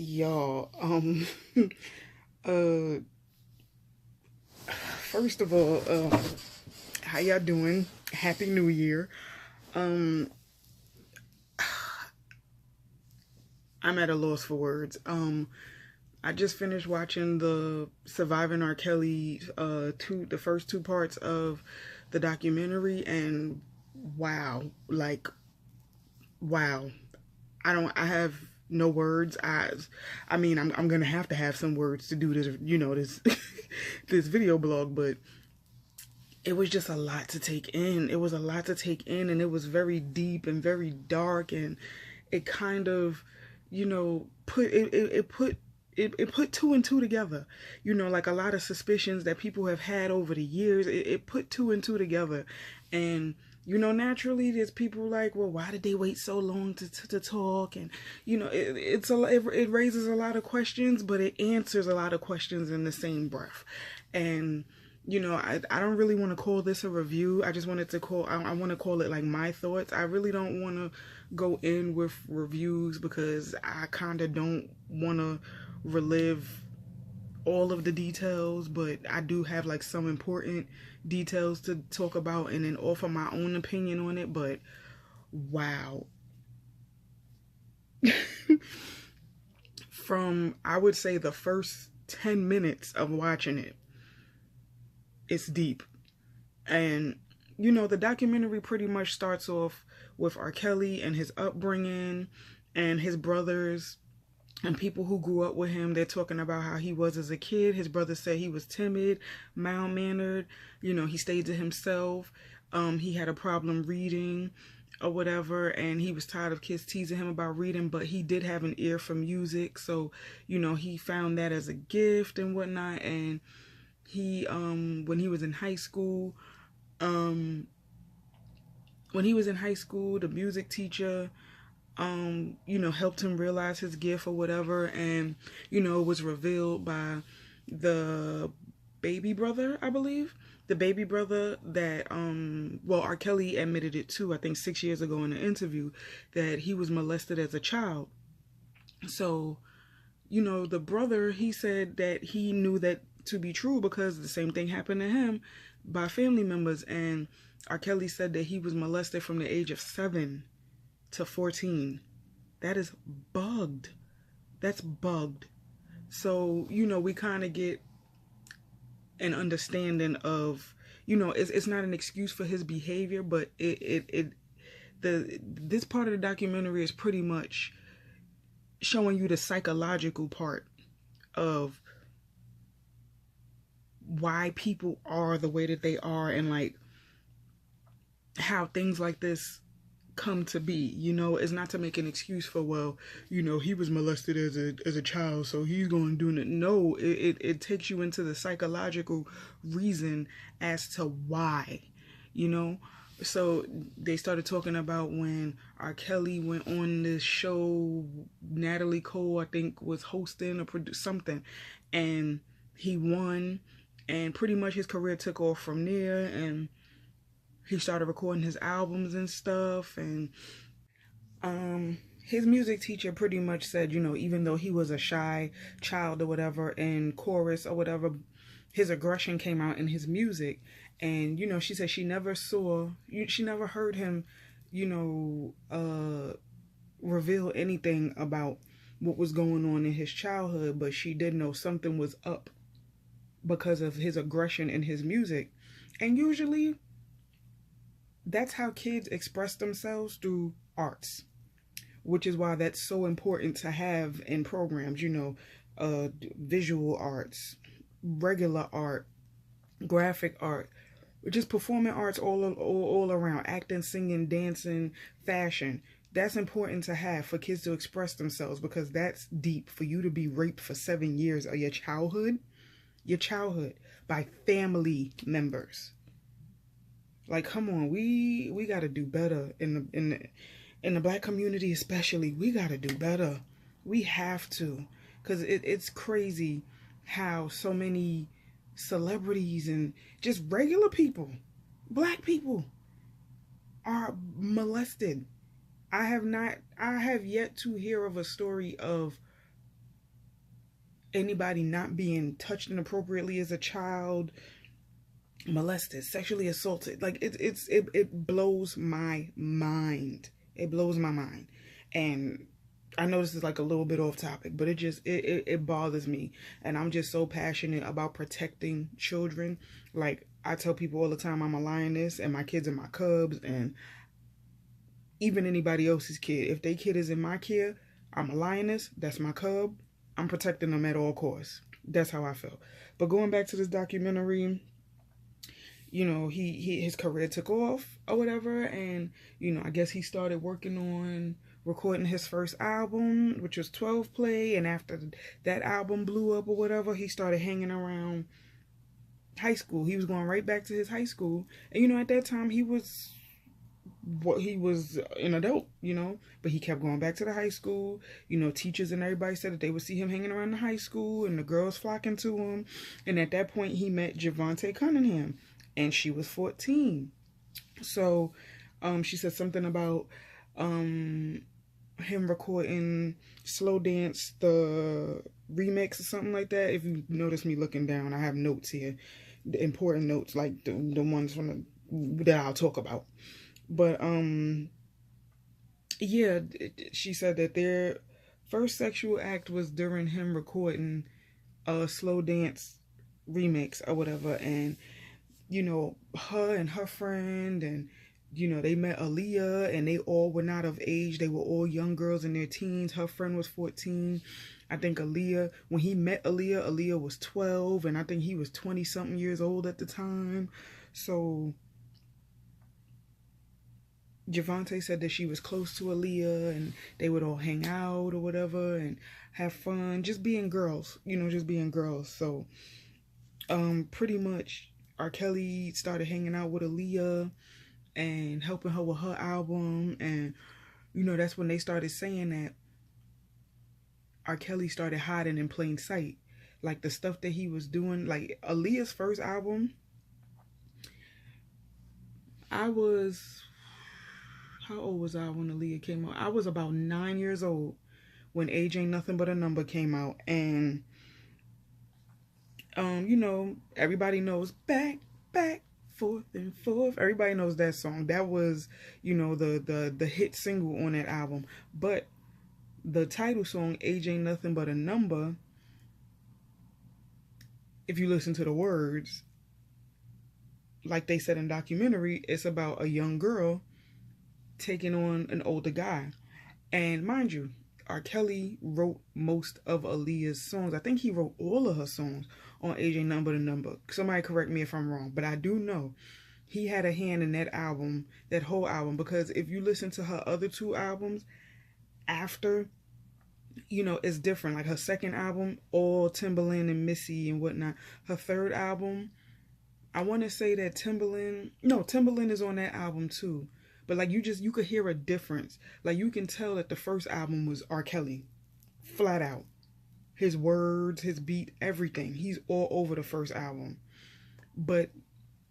Y'all, uh, first of all, how y'all doing? Happy New Year. Um, I'm at a loss for words. I just finished watching the Surviving R. Kelly, the first two parts of the documentary, and wow, like, wow. I have no words. I mean, I'm gonna have to have some words to do this, this, this video blog, but it was just a lot to take in. It was a lot to take in, and it was very deep and very dark, and it kind of, put it put two and two together. Like a lot of suspicions that people have had over the years. It put two and two together, and naturally, there's people like, well, why did they wait so long to talk? And it raises a lot of questions, but it answers a lot of questions in the same breath, and I don't really want to call this a review. I just wanted to I want to call it like my thoughts. I really don't want to go in with reviews because I kind of don't want to relive all of the details, but I do have like some important details to talk about and then offer my own opinion on it. But wow. From, I would say, the first 10 minutes of watching it, it's deep. And the documentary pretty much starts off with R. Kelly and his upbringing and his brothers and people who grew up with him. They're talking about how he was as a kid. His brother said he was timid, mild-mannered. He stayed to himself. He had a problem reading or whatever, and he was tired of kids teasing him about reading, but he did have an ear for music, so he found that as a gift and whatnot. And he when he was in high school, the music teacher helped him realize his gift or whatever, and it was revealed by the baby brother, I believe. The baby brother that R. Kelly admitted it too, I think 6 years ago in an interview, that he was molested as a child. So, the brother, he said that he knew that to be true because the same thing happened to him by family members, and R. Kelly said that he was molested from the age of 7 to 14. That is bugged. That's bugged. So, we kind of get an understanding of, it's not an excuse for his behavior, but this part of the documentary is pretty much showing you the psychological part of why people are the way that they are, and like how things like this come to be. It's not to make an excuse for, well, he was molested as a child, so he's going to do it. No, it takes you into the psychological reason as to why. So they started talking about when R. Kelly went on this show, Natalie Cole, I think, was hosting or produced something, and he won, and pretty much his career took off from there, and he started recording his albums and stuff. And his music teacher pretty much said, even though he was a shy child or whatever in chorus or whatever, his aggression came out in his music. And she said she never heard him reveal anything about what was going on in his childhood, but she did know something was up because of his aggression in his music. And usually that's how kids express themselves, through arts, which is why that's so important to have in programs, visual arts, regular art, graphic art, just performing arts all around, acting, singing, dancing, fashion. That's important to have for kids to express themselves, because that's deep. For you to be raped for 7 years of your childhood by family members. Like, come on, we got to do better in the Black community, especially. We got to do better. We have to, because it's crazy how so many celebrities and just regular people, Black people, are molested. I have yet to hear of a story of anybody not being touched inappropriately as a child, molested, sexually assaulted. Like it blows my mind. It blows my mind. And I know this is like a little bit off topic, but it bothers me. And I'm just so passionate about protecting children. Like I tell people all the time, I'm a lioness and my kids are my cubs, and even anybody else's kid. If their kid is in my care, I'm a lioness, that's my cub. I'm protecting them at all costs. That's how I feel. But going back to this documentary, you know, his career took off or whatever, and you know, I guess he started working on recording his first album, which was 12 Play, and after that album blew up or whatever, he started hanging around high school. He was going right back to his high school, and you know, at that time he was an adult, you know, but he kept going back to the high school. You know, teachers and everybody said that they would see him hanging around the high school and the girls flocking to him. And at that point he met Javante Cunningham, and she was 14. So she said something about him recording Slow Dance, the remix or something like that. If you notice me looking down, I have notes here, the important notes, like the ones from that I'll talk about. But yeah, she said that their first sexual act was during him recording a Slow Dance remix or whatever. And you know, her and her friend, and you know, they met Aaliyah, and they all were not of age. They were all young girls in their teens. Her friend was 14. I think Aaliyah, when he met Aaliyah was 12, and I think he was 20 something years old at the time. So Javante said that she was close to Aaliyah, and they would all hang out or whatever and have fun, just being girls, you know, just being girls. So pretty much R. Kelly started hanging out with Aaliyah and helping her with her album. And you know, that's when they started saying that R. Kelly started hiding in plain sight, like the stuff that he was doing. Like Aaliyah's first album, how old was I when Aaliyah came out? I was about 9 years old when Age Ain't Nothing But a Number came out. And you know, everybody knows back, forth and forth. Everybody knows that song. That was, you know, the hit single on that album. But the title song, Age Ain't Nothing But a Number, if you listen to the words, like they said in documentary, it's about a young girl taking on an older guy. And mind you, R. Kelly wrote most of Aaliyah's songs. I think he wrote all of her songs on Age Ain't Nothing But a Number. Somebody correct me if I'm wrong, but I do know he had a hand in that album, that whole album, because if you listen to her other two albums after, you know, it's different. Like her second album, all Timbaland and Missy and whatnot. Her third album, I want to say that Timbaland is on that album too. But like you could hear a difference. Like you can tell that the first album was R. Kelly, flat out. His words, his beat, everything. He's all over the first album. But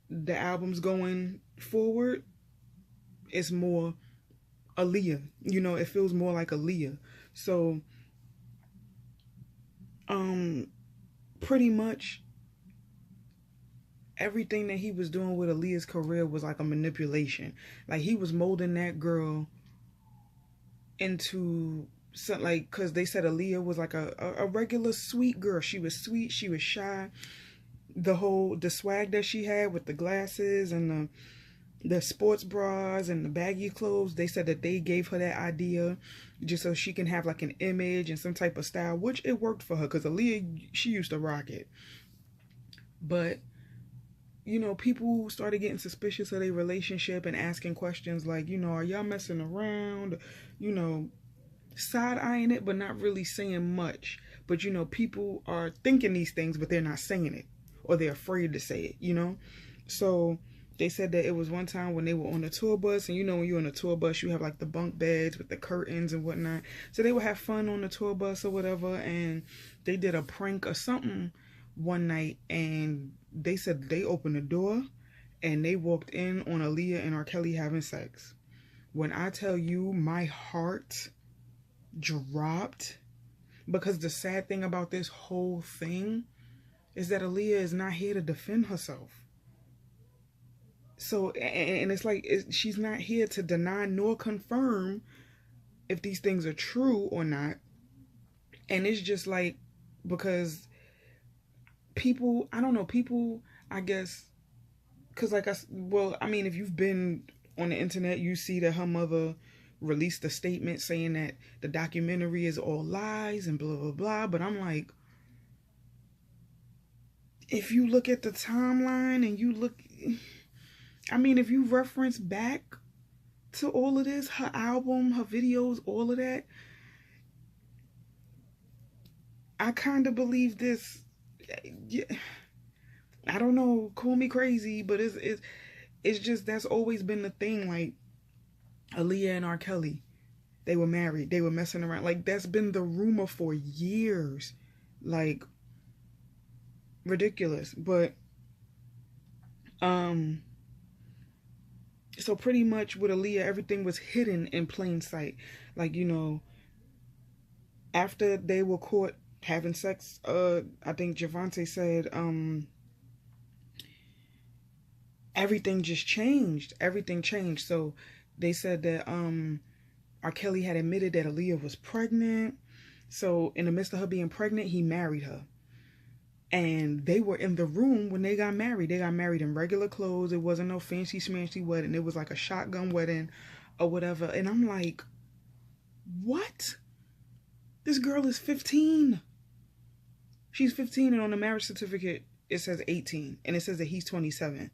the albums going forward, it's more Aaliyah. You know, it feels more like Aaliyah. So, pretty much everything that he was doing with Aaliyah's career was like a manipulation. Like he was molding that girl into something, like, because they said Aaliyah was like a regular sweet girl. She was sweet, she was shy. The swag that she had with the glasses and the sports bras and the baggy clothes, they said that they gave her that idea just so she can have like an image and some type of style, which it worked for her because Aaliyah, she used to rock it. But you know, people started getting suspicious of their relationship and asking questions like, you know, are y'all messing around? You know, side-eyeing it, but not really saying much. But, you know, people are thinking these things, but they're not saying it. Or they're afraid to say it, you know? So they said that it was one time when they were on a tour bus. And, you know, when you're on a tour bus, you have, like, the bunk beds with the curtains and whatnot. So they would have fun on the tour bus or whatever. And they did a prank or something one night, and they said they opened the door and they walked in on Aaliyah and R. Kelly having sex. When I tell you my heart dropped, Because the sad thing about this whole thing is that Aaliyah is not here to defend herself. So, and it's like she's not here to deny nor confirm if these things are true or not. And it's just like, because people, I don't know, people, I guess, because like I mean, if you've been on the internet, you see that her mother released a statement saying that the documentary is all lies and blah blah blah. But I'm like, if you look at the timeline and you look, I mean, if you reference back to all of this, her album, her videos, all of that, I kind of believe this. Yeah, I don't know, call me crazy, but it's just, that's always been the thing. Like, Aaliyah and R. Kelly, they were married, they were messing around. Like, that's been the rumor for years. Like, ridiculous. But so pretty much with Aaliyah, everything was hidden in plain sight. Like, you know, after they were caught having sex, I think Javante said, everything just changed. Everything changed. So they said that R. Kelly had admitted that Aaliyah was pregnant. So in the midst of her being pregnant, he married her. And they were in the room when they got married. They got married in regular clothes. It wasn't no fancy smancy wedding. It was like a shotgun wedding or whatever. And I'm like, what? This girl is 15. She's 15, and on the marriage certificate, it says 18. And it says that he's 27.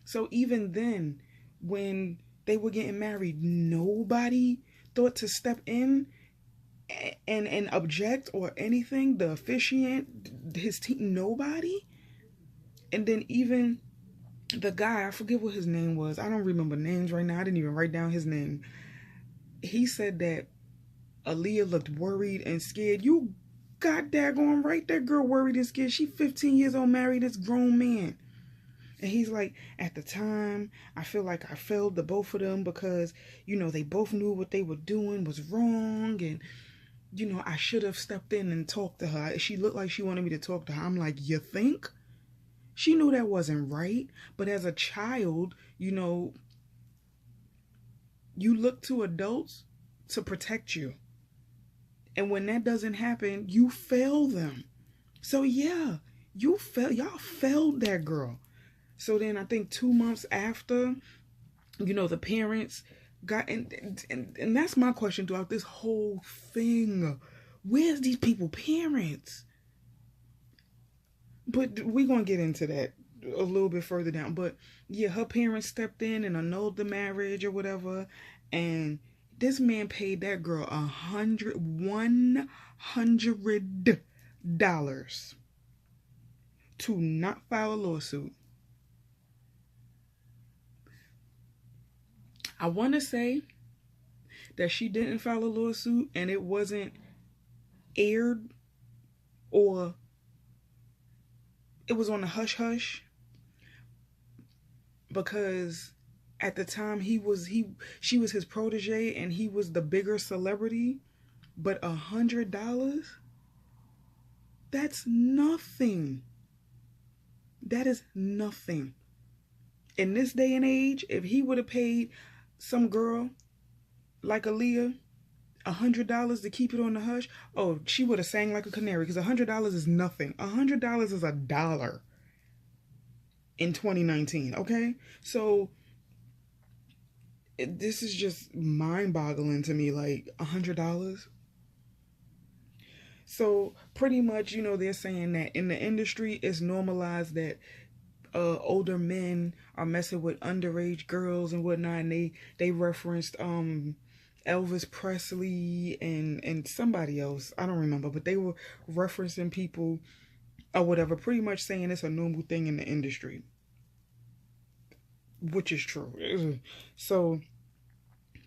So even then, when they were getting married, nobody thought to step in and object or anything. The officiant, his team, nobody. And then even the guy, I forget what his name was. I don't remember names right now. I didn't even write down his name. He said that Aaliyah looked worried and scared. You got that going right. That girl worried and scared. She 15 years old, married this grown man. And he's like, at the time, I feel like I failed the both of them because, you know, they both knew what they were doing was wrong. And, you know, I should have stepped in and talked to her. She looked like she wanted me to talk to her. I'm like, you think? She knew that wasn't right. But as a child, you know, you look to adults to protect you. And when that doesn't happen, you fail them. So yeah, y'all failed that girl. So then I think 2 months after, you know, the parents got, and that's my question throughout this whole thing. Where's these people parents? But we're going to get into that a little bit further down. But yeah, her parents stepped in and annulled the marriage or whatever. And this man paid that girl $100 to not file a lawsuit. I want to say that she didn't file a lawsuit and it wasn't aired, or it was on a hush hush, because at the time she was his protege and he was the bigger celebrity. But $100, that's nothing. That is nothing. In this day and age, if he would have paid some girl like Aaliyah $100 to keep it on the hush, oh, she would have sang like a canary, because $100 is nothing. $100 is a dollar in 2019, okay? So this is just mind-boggling to me, like $100. So pretty much, you know, they're saying that in the industry, it's normalized that older men are messing with underage girls and whatnot. And they referenced Elvis Presley and somebody else, I don't remember, but they were referencing people or whatever, pretty much saying it's a normal thing in the industry, which is true. So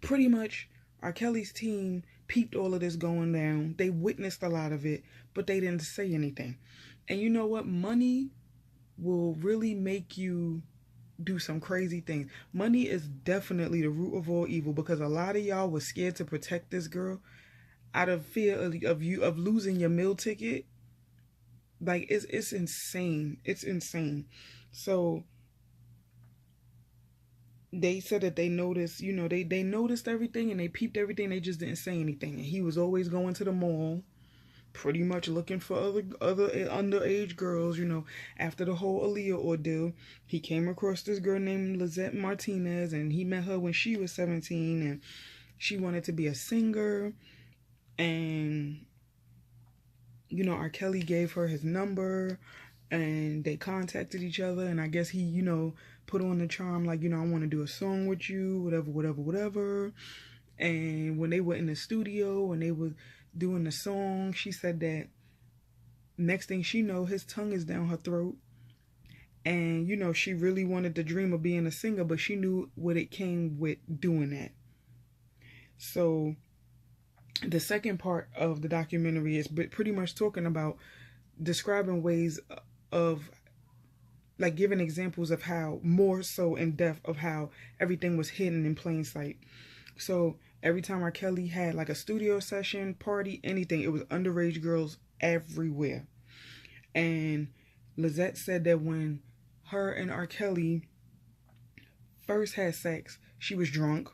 pretty much R. Kelly's team peeped all of this going down. They witnessed a lot of it, but they didn't say anything. And you know what? Money will really make you do some crazy things. Money is definitely the root of all evil, because a lot of y'all was scared to protect this girl. out of fear of losing your meal ticket. Like it's insane. It's insane. So they said that they noticed, they noticed everything and they peeped everything. They just didn't say anything. And he was always going to the mall, pretty much looking for other underage girls. After the whole Aaliyah ordeal, he came across this girl named Lizette Martinez, and he met her when she was 17, and she wanted to be a singer. And R. Kelly gave her his number, and they contacted each other, and I guess he, put on the charm, like, I want to do a song with you, whatever. And when they were in the studio and they were doing the song, she said that next thing she know, his tongue is down her throat. And, she really wanted the dream of being a singer, but she knew what it came with doing that. So the second part of the documentary is pretty much talking about describing ways of, like, giving examples of how, more so in depth, of how everything was hidden in plain sight. So every time R. Kelly had like a studio session, party, anything, it was underage girls everywhere. And Lizette said that when her and R. Kelly first had sex, she was drunk.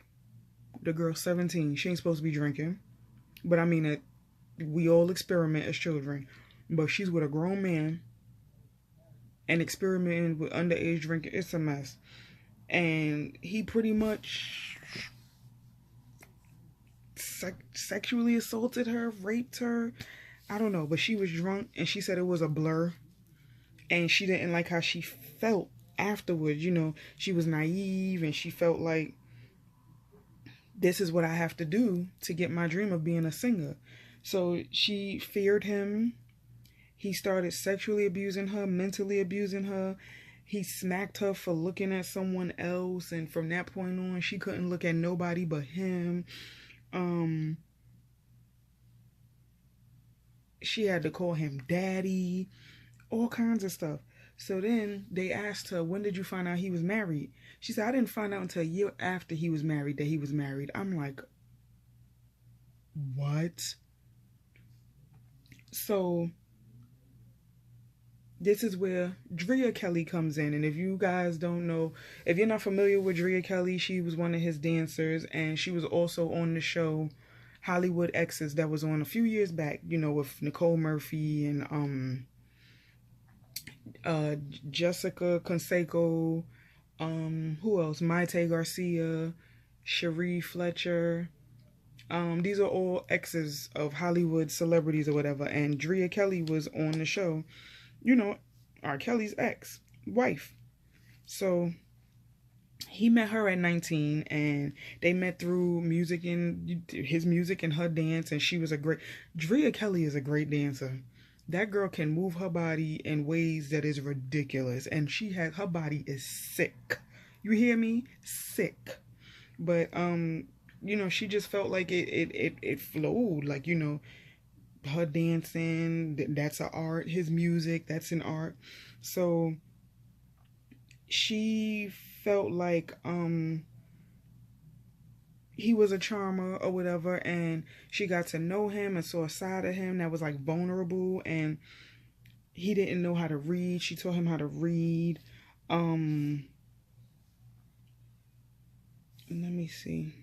The girl's 17. She ain't supposed to be drinking. But I mean, we all experiment as children. But she's with a grown man and experimenting with underage drinking. It's a mess. And he pretty much sexually assaulted her, raped her. I don't know, but she was drunk and she said it was a blur. And she didn't like how she felt afterwards. She was naive and she felt like, this is what I have to do to get my dream of being a singer. So she feared him. He started sexually abusing her, mentally abusing her. He smacked her for looking at someone else. And from that point on, she couldn't look at nobody but him. She had to call him daddy. All kinds of stuff. So then they asked her, when did you find out he was married? She said, I didn't find out until a year after he was married that he was married. I'm like, what? So this is where Drea Kelly comes in. And if you guys don't know, if you're not familiar with Drea Kelly, she was one of his dancers. And she was also on the show Hollywood Exes that was on a few years back, with Nicole Murphy and Jessica Canseco, who else? Maite Garcia, Cherie Fletcher. These are all exes of Hollywood celebrities or whatever. And Drea Kelly was on the show, R. Kelly's ex-wife. So he met her at 19 and they met through music and his music and her dance. And she was Drea Kelly is a great dancer. That girl can move her body in ways that is ridiculous. And her body is sick. You hear me? Sick. But, she just felt like it flowed. Like, her dancing, that's an art. His music, that's an art. So she felt like, he was a charmer or whatever, and she got to know him and saw a side of him that was like vulnerable, and he didn't know how to read. She taught him how to read. Let me see.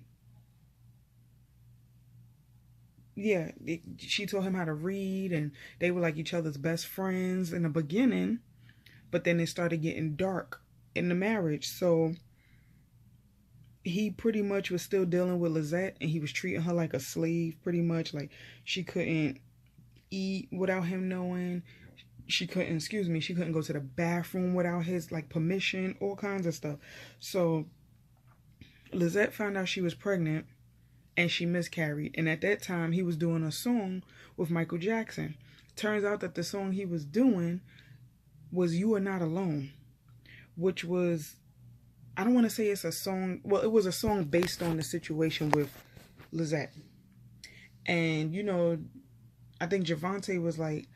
Yeah, she taught him how to read, and they were like each other's best friends in the beginning, but then it started getting dark in the marriage. So he pretty much was still dealing with Lizette, and he was treating her like a slave, pretty much. Like, she couldn't eat without him knowing. She couldn't go to the bathroom without his, like, permission, all kinds of stuff. So Lizette found out she was pregnant, and she miscarried. And at that time, he was doing a song with Michael Jackson. Turns out that the song he was doing was You Are Not Alone, which was, I don't want to say it's a song. Well, it was a song based on the situation with Lizette. And, I think Javante was like,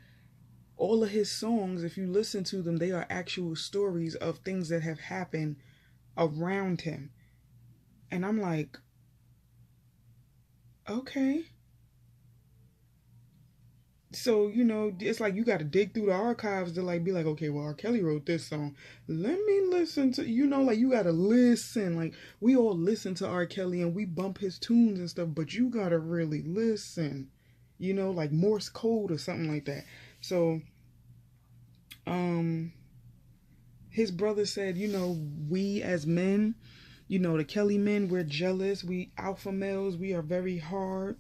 all of his songs, if you listen to them, they are actual stories of things that have happened around him. And I'm like, okay. So, you know, it's like you got to dig through the archives to like be like, okay, well, R. Kelly wrote this song. Let me listen to, you know, like you got to listen. Like we all listen to R. Kelly and we bump his tunes and stuff, but you got to really listen, you know, like Morse code or something like that. So, um, his brother said, you know, we as men, you know, the Kelly men, we're jealous. We alpha males, we are very hard.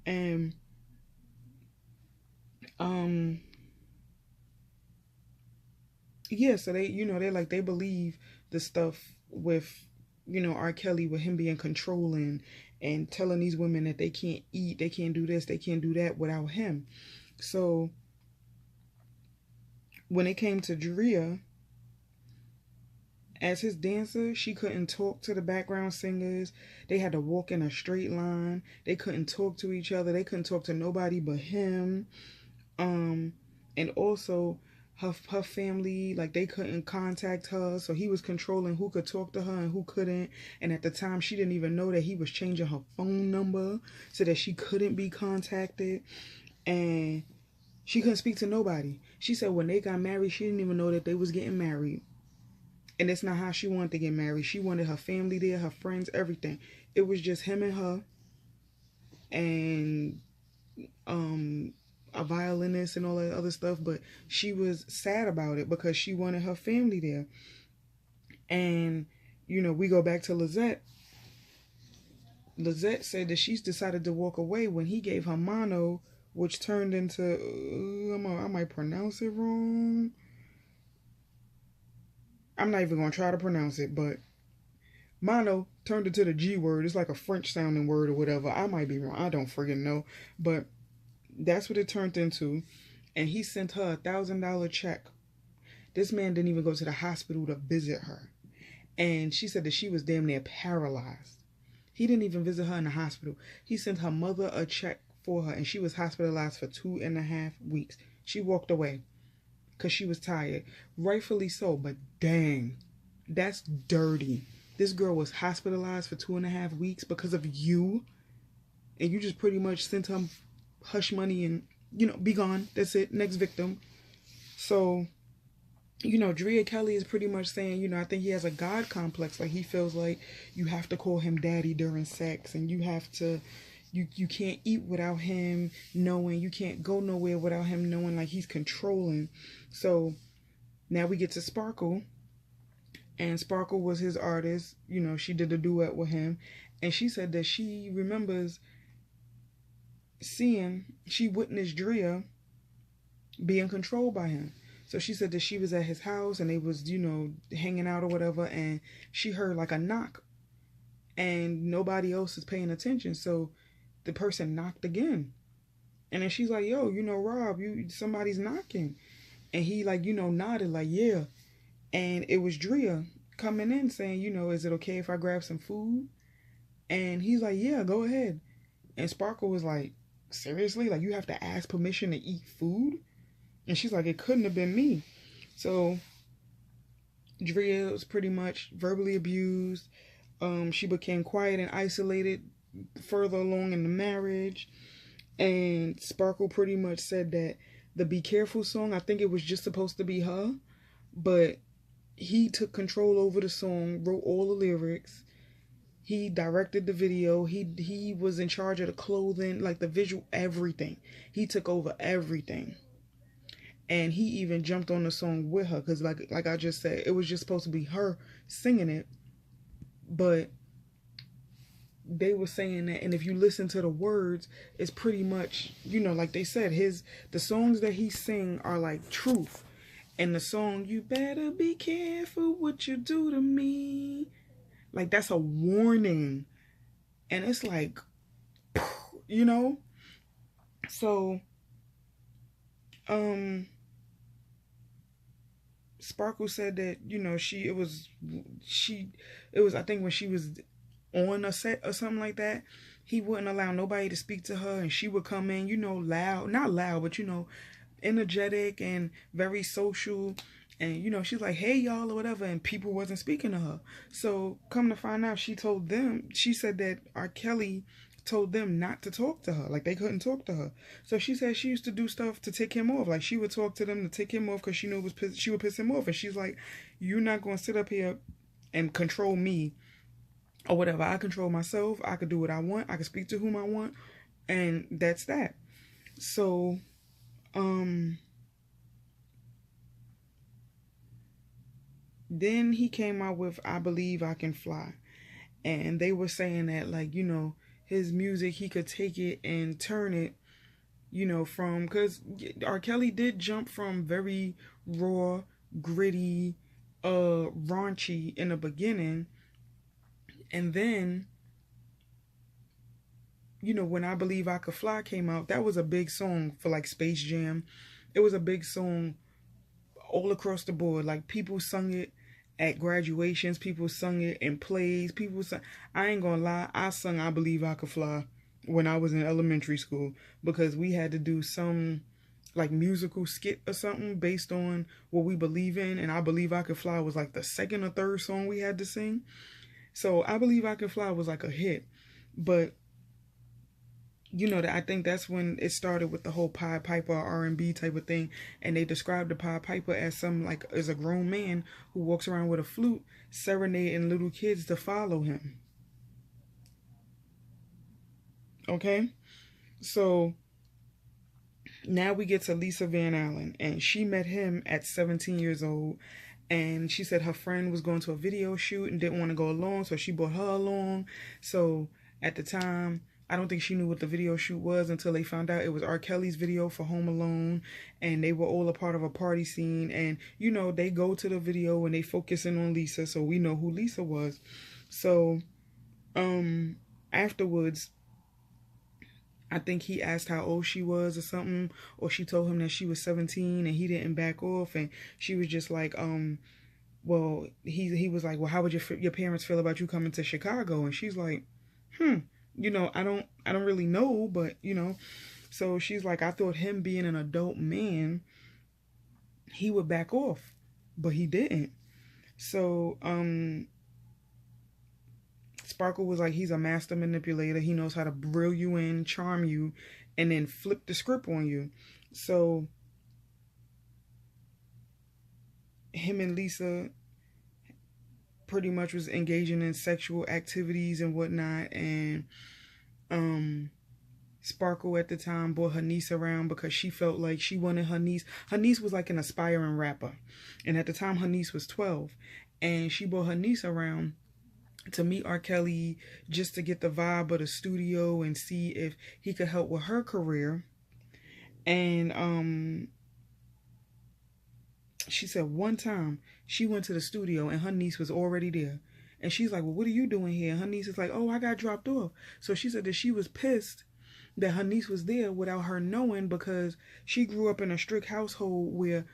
And, um, yeah, so they, you know, they're like, they believe the stuff with, you know, R. Kelly, with him being controlling and telling these women that they can't eat, they can't do this, they can't do that without him. So when it came to Drea, as his dancer, she couldn't talk to the background singers. They had to walk in a straight line. They couldn't talk to each other. They couldn't talk to nobody but him. And also her family, like they couldn't contact her, so he was controlling who could talk to her and who couldn't. And at the time, she didn't even know that he was changing her phone number so that she couldn't be contacted, and she couldn't speak to nobody. She said when they got married, she didn't even know that they was getting married. And that's not how she wanted to get married. She wanted her family there, her friends, everything. It was just him and her, and a violinist and all that other stuff. But she was sad about it because she wanted her family there. And, you know, we go back to Lizette. Lizette said that she's decided to walk away when he gave her mono, which turned into, I might pronounce it wrong. I'm not even going to try to pronounce it, but mono turned into the G word. It's like a French sounding word or whatever. I might be wrong. I don't friggin' know. But that's what it turned into. And he sent her $1,000 check. This man didn't even go to the hospital to visit her. And she said that she was damn near paralyzed. He didn't even visit her in the hospital. He sent her mother a check for her, and she was hospitalized for 2.5 weeks. She walked away because she was tired. Rightfully so, but dang, that's dirty. This girl was hospitalized for 2.5 weeks because of you, and you just pretty much sent her hush money and, you know, be gone. That's it. Next victim. So, you know, Drea Kelly is pretty much saying, you know, I think he has a God complex. Like, he feels like you have to call him daddy during sex, and you have to, you can't eat without him knowing, you can't go nowhere without him knowing, like he's controlling. So now we get to Sparkle, and Sparkle was his artist. You know, she did a duet with him, and she said that she remembers she witnessed Drea being controlled by him. So she said that she was at his house and they was, you know, hanging out or whatever, and she heard like a knock and nobody else is paying attention. So the person knocked again. And then she's like, yo, you know, Rob, somebody's knocking. And he, like, you know, nodded like, yeah. And it was Drea coming in saying, you know, is it okay if I grab some food? And he's like, yeah, go ahead. And Sparkle was like, seriously? Like, you have to ask permission to eat food? And she's like, it couldn't have been me. So Drea was pretty much verbally abused. She became quiet and isolated further along in the marriage. And Sparkle pretty much said that the Be Careful song, I think it was just supposed to be her, but he took control over the song, wrote all the lyrics. He directed the video. He was in charge of the clothing, like the visual, everything. He took over everything. And he even jumped on the song with her, because like I just said, it was just supposed to be her singing it. But they were saying that, and if you listen to the words, it's pretty much, you know, like they said, the songs that he sing are like truth. And the song, you better be careful what you do to me, like that's a warning. And it's like, you know. So Sparkle said that, you know, it was I think when she was on a set or something like that, he wouldn't allow nobody to speak to her, and she would come in, you know, loud, not loud, but, you know, energetic and very social, and, you know, she's like, hey y'all or whatever, and people wasn't speaking to her. So come to find out, she said that R. Kelly told them not to talk to her. Like, they couldn't talk to her. So she said she used to do stuff to tick him off. Like, she would talk to them to tick him off because she knew it was she would piss him off. And she's like, you're not going to sit up here and control me or whatever. I control myself. I could do what I want. I can speak to whom I want. And that's that. So, then he came out with I Believe I Can Fly. And they were saying that, like, you know, his music, he could take it and turn it, you know, from, because R. Kelly did jump from very raw, gritty, raunchy in the beginning. And then, you know, when I Believe I Could Fly came out, that was a big song for like Space Jam. It was a big song all across the board. Like, people sung it at graduations, people sung it in plays, people sung. I ain't gonna lie, I sung I Believe I Could Fly when I was in elementary school, because we had to do some like musical skit or something based on what we believe in, and I Believe I Could Fly was like the second or third song we had to sing. So I Believe I Could Fly was like a hit. But you know, that I think that's when it started with the whole Pied Piper R&B type of thing, and they described the Pied Piper as as a grown man who walks around with a flute serenading little kids to follow him. Okay, so now we get to Lisa Van Allen, and she met him at 17 years old, and she said her friend was going to a video shoot and didn't want to go along, so she brought her along. So at the time, I don't think she knew what the video shoot was until they found out it was R. Kelly's video for Home Alone, and they were all a part of a party scene. And, you know, they go to the video and they focus in on Lisa, so we know who Lisa was. So, afterwards, I think he asked how old she was or something, or she told him that she was 17 and he didn't back off, and she was just like, well, he was like, well, how would your parents feel about you coming to Chicago? And she's like, you know, I don't really know, but, you know. So she's like, I thought him being an adult man, he would back off, but he didn't. So, Sparkle was like, he's a master manipulator. He knows how to reel you in, charm you, and then flip the script on you. So, him and Lisa pretty much was engaging in sexual activities and whatnot, and Sparkle at the time brought her niece around because she felt like she wanted her niece. Her niece was like an aspiring rapper, and at the time her niece was 12, and she brought her niece around to meet R. Kelly just to get the vibe of the studio and see if he could help with her career. And she said one time she went to the studio and her niece was already there. And she's like, well, what are you doing here? And her niece is like, oh, I got dropped off. So she said that she was pissed that her niece was there without her knowing, because she grew up in a strict household where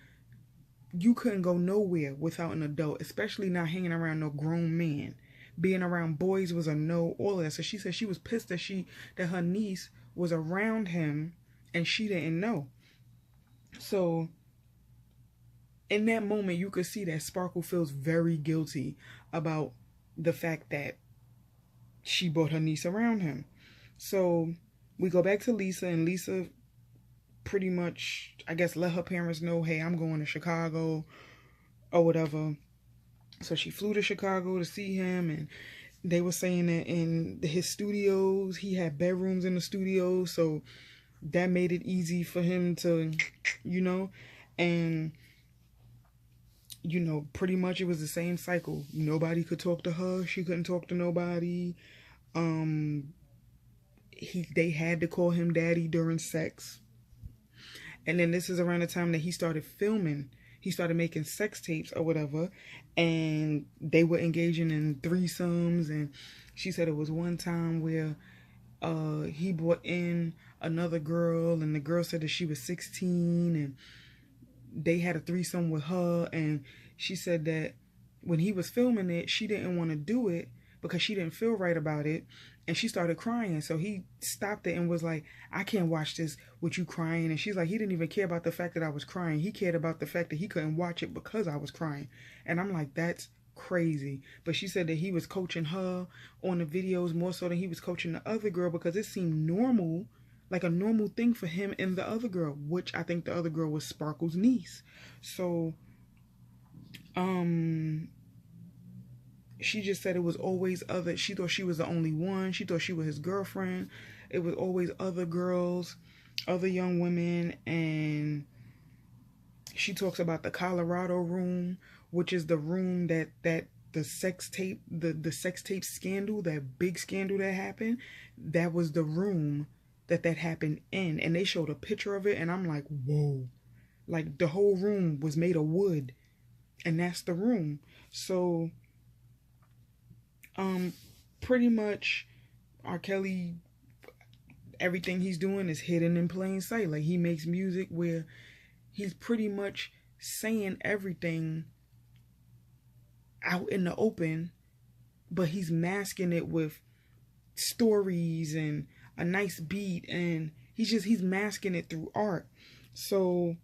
you couldn't go nowhere without an adult, especially not hanging around no grown man. Being around boys was a no, all of that. So she said she was pissed that her niece was around him and she didn't know. So in that moment, you could see that Sparkle feels very guilty about the fact that she brought her niece around him. So we go back to Lisa, and Lisa pretty much, I guess, let her parents know, hey, I'm going to Chicago or whatever. So she flew to Chicago to see him, and they were saying that in his studios, he had bedrooms in the studio, so that made it easy for him to, you know, and, you know, pretty much it was the same cycle. Nobody could talk to her. She couldn't talk to nobody. They had to call him daddy during sex. And then this is around the time that he started filming. He started making sex tapes or whatever, and they were engaging in threesomes. And she said it was one time where he brought in another girl, and the girl said that she was 16, and they had a threesome with her. And she said that when he was filming it, she didn't want to do it because she didn't feel right about it, and she started crying. So he stopped it and was like, I can't watch this with you crying. And she's like, he didn't even care about the fact that I was crying. He cared about the fact that he couldn't watch it because I was crying. And I'm like, that's crazy. But she said that he was coaching her on the videos more so than he was coaching the other girl, because it seemed normal, like a normal thing for him and the other girl, which I think the other girl was Sparkle's niece. So she just said it was always other. She thought she was the only one. She thought she was his girlfriend. It was always other girls, other young women. And she talks about the Colorado room, which is the room that the sex tape, the sex tape scandal, that big scandal that happened, that was the room that happened in. And they showed a picture of it, and I'm like, whoa. Like, the whole room was made of wood, and that's the room. So pretty much R. Kelly, everything he's doing is hidden in plain sight. Like, he makes music where he's pretty much saying everything out in the open, but he's masking it with stories and a nice beat, and he's masking it through art. So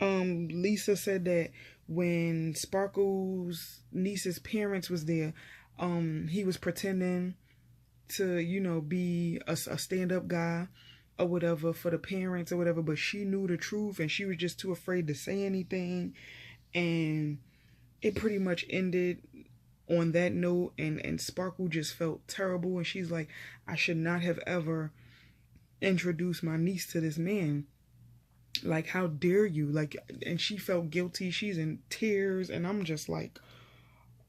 Lisa said that when Sparkle's niece's parents was there, he was pretending to, you know, be a stand-up guy or whatever for the parents or whatever, but she knew the truth and she was just too afraid to say anything. And it pretty much ended on that note, and Sparkle just felt terrible, and she's like, I should not have ever introduced my niece to this man. Like, how dare you? Like, and she felt guilty. She's in tears, and I'm just like,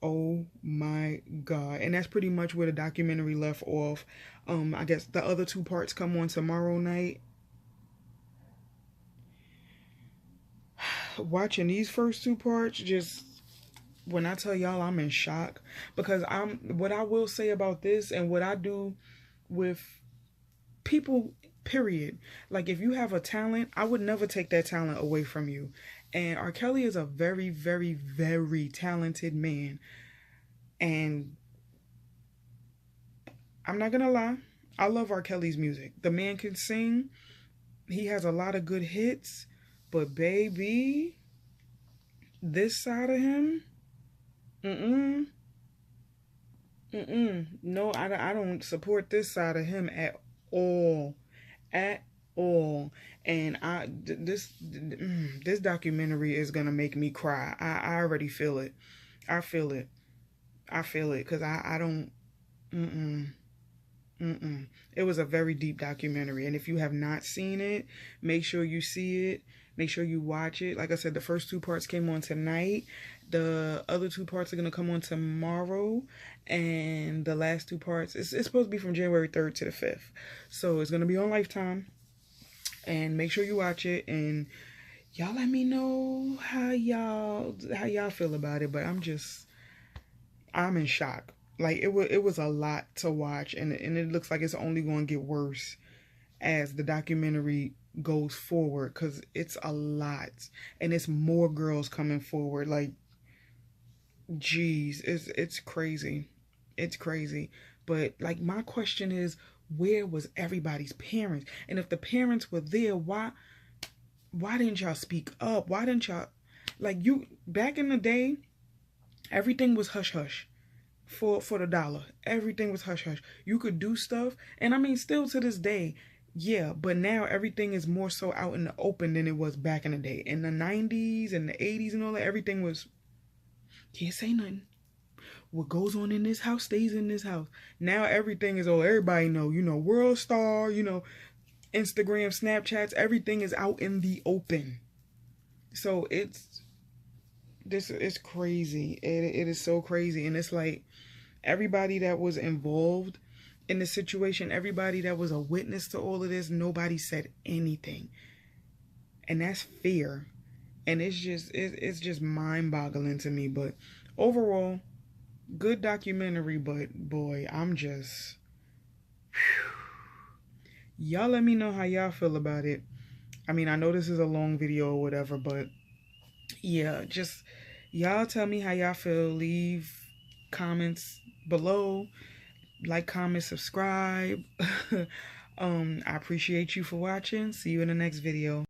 oh my God. And that's pretty much where the documentary left off. I guess the other two parts come on tomorrow night. Watching these first two parts, just, when I tell y'all, I'm in shock, because what I will say about this, and what I do with people, period, like, if you have a talent, I would never take that talent away from you. And R. Kelly is a very, very, very talented man. And I'm not gonna lie, I love R. Kelly's music. The man can sing. He has a lot of good hits. But baby, this side of him, no, I don't support this side of him at all. At all. And this documentary is gonna make me cry. I already feel it. I feel it. Because I don't. It was a very deep documentary, and if you have not seen it, make sure you see it. Make sure you watch it. Like I said, the first two parts came on tonight. The other two parts are going to come on tomorrow. And the last two parts, it's supposed to be from January 3rd to the 5th. So it's going to be on Lifetime. And make sure you watch it. And y'all let me know how y'all feel about it. But I'm in shock. Like, it was a lot to watch. And it looks like it's only going to get worse as the documentary goes forward, because it's a lot, and it's more girls coming forward. Like, geez, it's crazy. It's crazy. But, like, my question is, where was everybody's parents? And if the parents were there, why didn't y'all speak up? Why didn't y'all, like, you, back in the day, everything was hush hush. For the dollar, everything was hush hush. You could do stuff, and I mean, still to this day, yeah, but now everything is more so out in the open than it was back in the day. In the 90s and the 80s and all that, everything was, can't say nothing. What goes on in this house stays in this house. Now everything is, oh, everybody know, you know, World Star, you know, Instagram, Snapchats, everything is out in the open. So it's crazy. It is so crazy. And it's like, everybody that was involved in the situation, everybody that was a witness to all of this, nobody said anything. And that's fear. And it's just mind-boggling to me. But overall, good documentary. But boy, I'm just, y'all let me know how y'all feel about it. I mean, I know this is a long video or whatever, but yeah, just y'all tell me how y'all feel. Leave comments below. Like, comment, subscribe. I appreciate you for watching. See you in the next video.